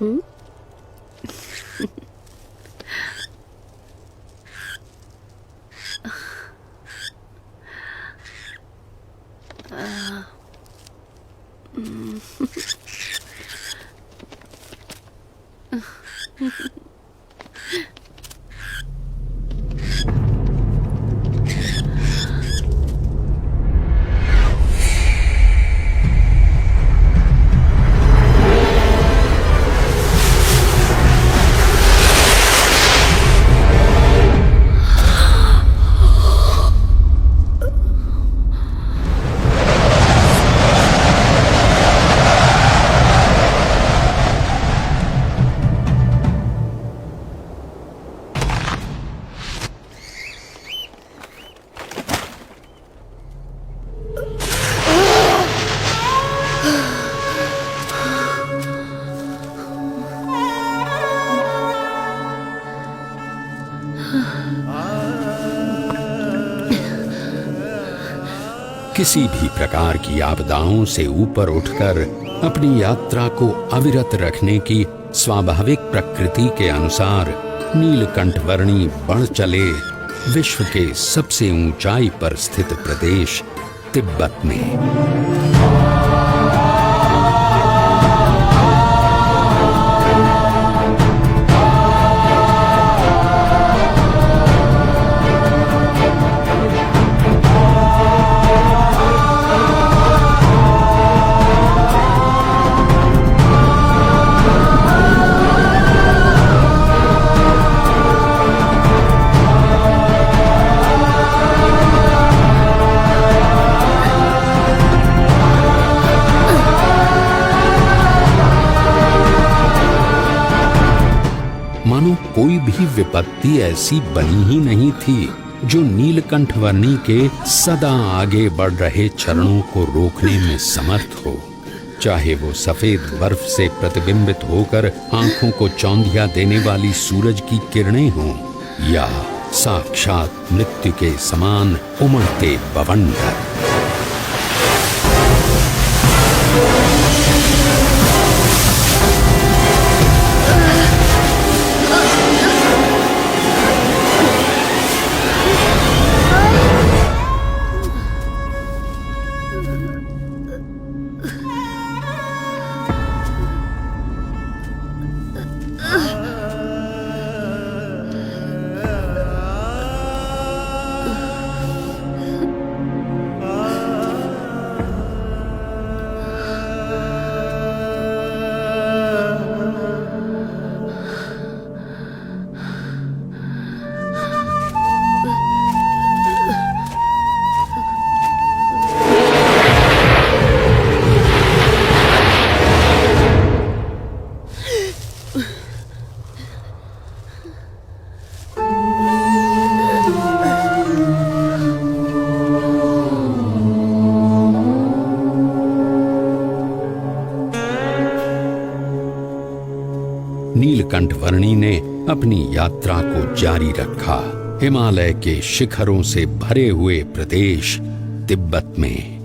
हम्म। किसी भी प्रकार की आपदाओं से ऊपर उठकर अपनी यात्रा को अविरत रखने की स्वाभाविक प्रकृति के अनुसार नीलकंठवर्णी बढ़ चले विश्व के सबसे ऊंचाई पर स्थित प्रदेश तिब्बत में। मानो कोई भी विपत्ति ऐसी बनी ही नहीं थी जो नीलकंठवर्णी के सदा आगे बढ़ रहे चरणों को रोकने में समर्थ हो, चाहे वो सफेद बर्फ से प्रतिबिंबित होकर आंखों को चौंधिया देने वाली सूरज की किरणें हों या साक्षात मृत्यु के समान उमड़ते बवंडर। नीलकंठवर्णी ने अपनी यात्रा को जारी रखा हिमालय के शिखरों से भरे हुए प्रदेश तिब्बत में।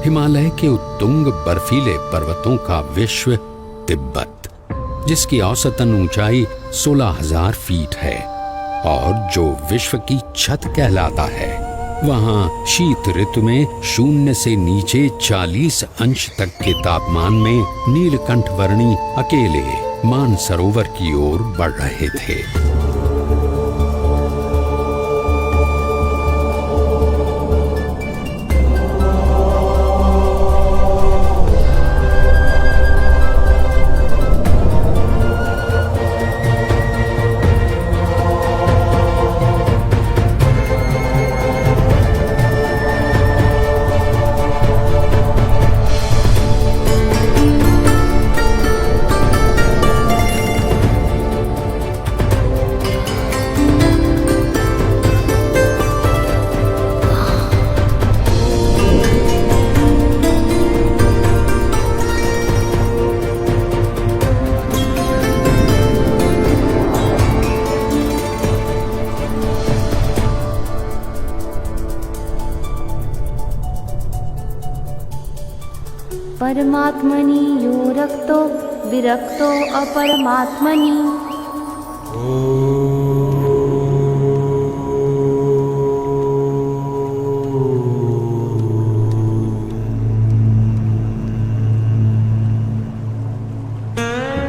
हिमालय के उत्तुंग बर्फीले पर्वतों का विश्व तिब्बत, जिसकी औसतन ऊंचाई 16,000 फीट है और जो विश्व की छत कहलाता है, वहां शीत ऋतु में 0 से नीचे 40 अंश तक के तापमान में नीलकंठवर्णी अकेले मानसरोवर की ओर बढ़ रहे थे। परमात्मनि यो रक्तो विरक्तो अपरमात्मनि।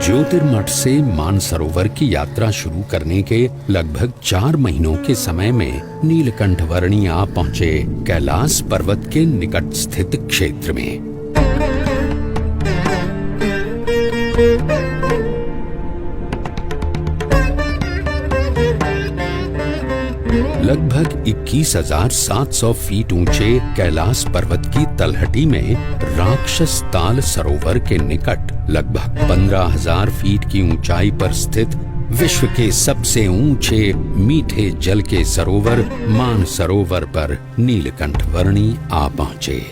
ज्योतिर्मठ से मानसरोवर की यात्रा शुरू करने के लगभग 4 महीनों के समय में नीलकंठ वर्णी आ पहुंचे कैलाश पर्वत के निकट स्थित क्षेत्र में। लगभग 21,700 फीट ऊंचे कैलाश पर्वत की तलहटी में राक्षस ताल सरोवर के निकट लगभग 15,000 फीट की ऊंचाई पर स्थित विश्व के सबसे ऊंचे मीठे जल के सरोवर मानसरोवर पर नीलकंठ वर्णी आ पहुंचे।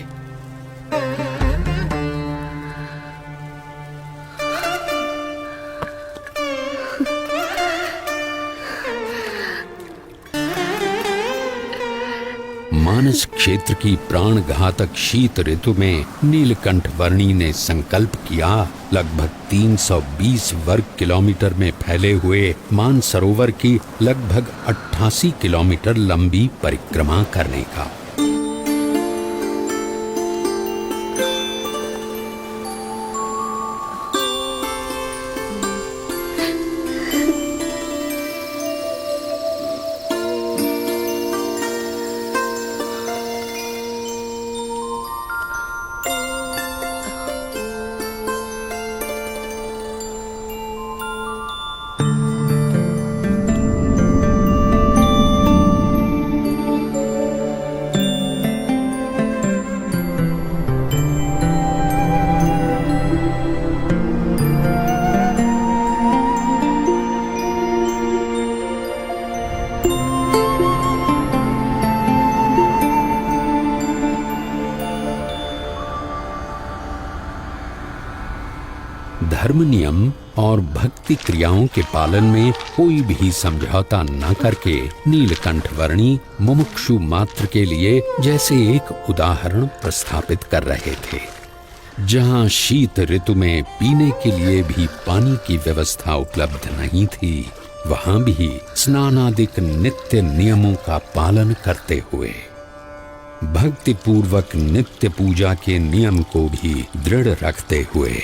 मानस क्षेत्र की प्राण घातक शीत ऋतु में नीलकंठ वर्णी ने संकल्प किया लगभग 320 वर्ग किलोमीटर में फैले हुए मानसरोवर की लगभग 88 किलोमीटर लंबी परिक्रमा करने का। धर्म नियम और भक्ति क्रियाओं के पालन में कोई भी समझौता न करके नीलकंठ वर्णी मुमुक्षु मात्र के लिए जैसे एक उदाहरण प्रस्थापित कर रहे थे। जहां शीत ऋतु में पीने के लिए भी पानी की व्यवस्था उपलब्ध नहीं थी, वहां भी स्नानादिक नित्य नियमों का पालन करते हुए भक्ति पूर्वक नित्य पूजा के नियम को भी दृढ़ रखते हुए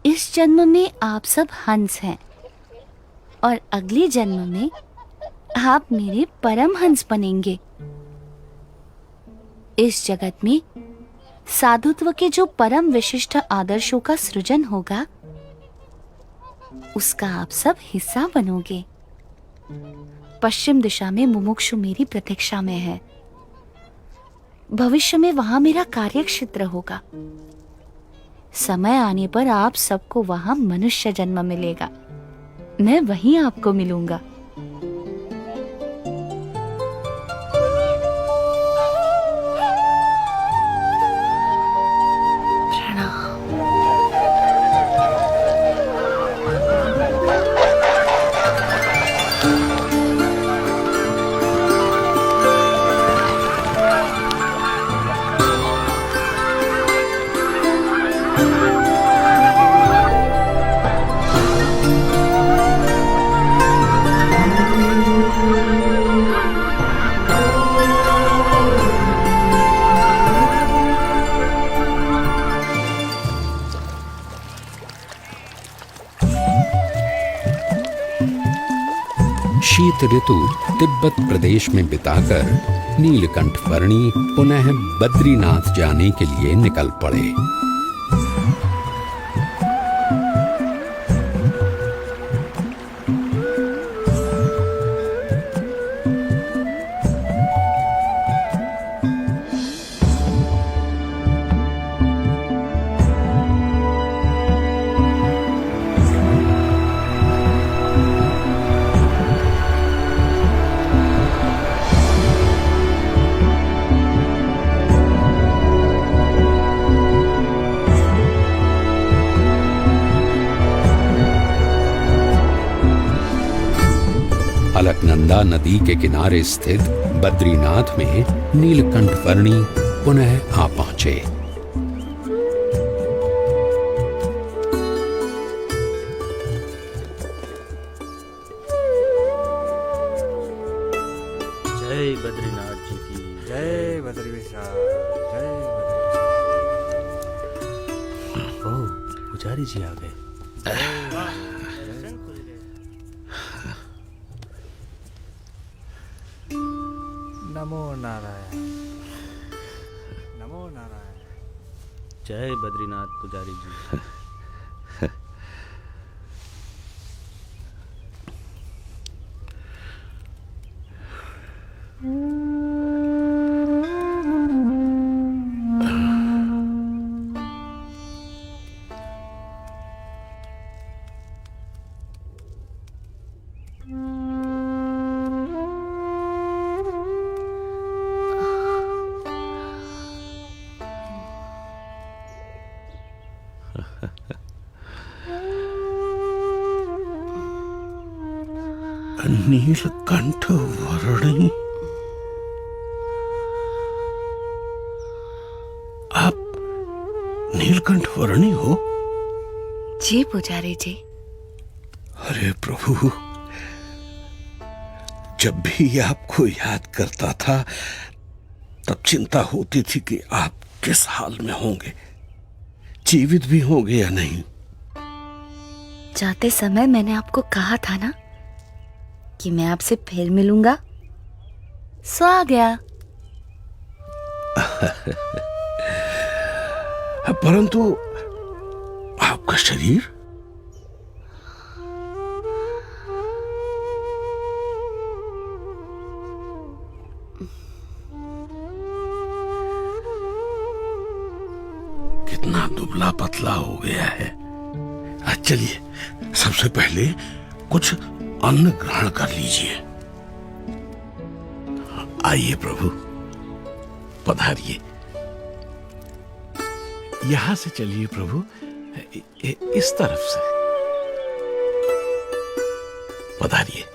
इस जन्म में आप सब हंस हैं और अगले जन्म में आप मेरे परम हंस बनेंगे। इस जगत में साधुत्व के जो परम विशिष्ट आदर्शों का सृजन होगा, उसका आप सब हिस्सा बनोगे। पश्चिम दिशा में मुमुक्षु मेरी प्रतीक्षा में है। भविष्य में वहां मेरा कार्यक्षेत्र होगा। समय आने पर आप सबको वहां मनुष्य जन्म मिलेगा। मैं वहीं आपको मिलूंगा। शरत ऋतु तिब्बत प्रदेश में बिताकर नीलकंठ वर्णी पुनः बद्रीनाथ जाने के लिए निकल पड़े। अलकनंदा नदी के किनारे स्थित बद्रीनाथ में नीलकंठ वर्णी पुनः आ पहुंचे। जय बद्रीनाथ जी की जय बद्री विशाल, जय बद्री। ओह, पुजारी जी आ गए। नमो नारायण, नमो नारायण। जय बद्रीनाथ पुजारी जी। नीलकंठ वर्णी, आप नीलकंठ वर्णी हो? जी पुजारी जी। अरे प्रभु, जब भी आपको याद करता था तब चिंता होती थी कि आप किस हाल में होंगे, जीवित भी होंगे या नहीं। जाते समय मैंने आपको कहा था ना कि मैं आपसे फिर मिलूंगा, सो आ गया। परंतु आपका शरीर? कितना दुबला पतला हो गया है। चलिए, सबसे पहले कुछ अन्न ग्रहण कर लीजिए। आइए प्रभु, पधारिए। यहां से चलिए प्रभु, इस तरफ से पधारिए।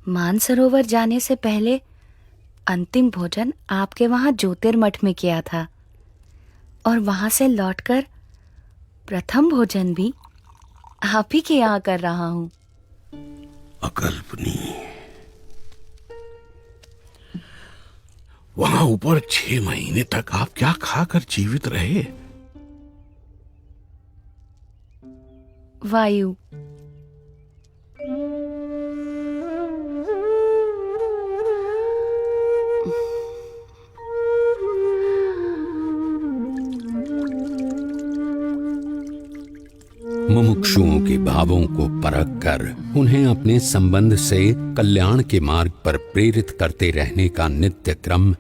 मानसरोवर जाने से पहले अंतिम भोजन आपके वहां ज्योतिर्मठ में किया था, और वहां से लौटकर प्रथम भोजन भी आप ही के यहाँ कर रहा हूं। अकल्पनीय। वहां ऊपर 6 महीने तक आप क्या खाकर जीवित रहे? वायु। मुमुक्षुओं के भावों को परख कर उन्हें अपने संबंध से कल्याण के मार्ग पर प्रेरित करते रहने का नित्य क्रम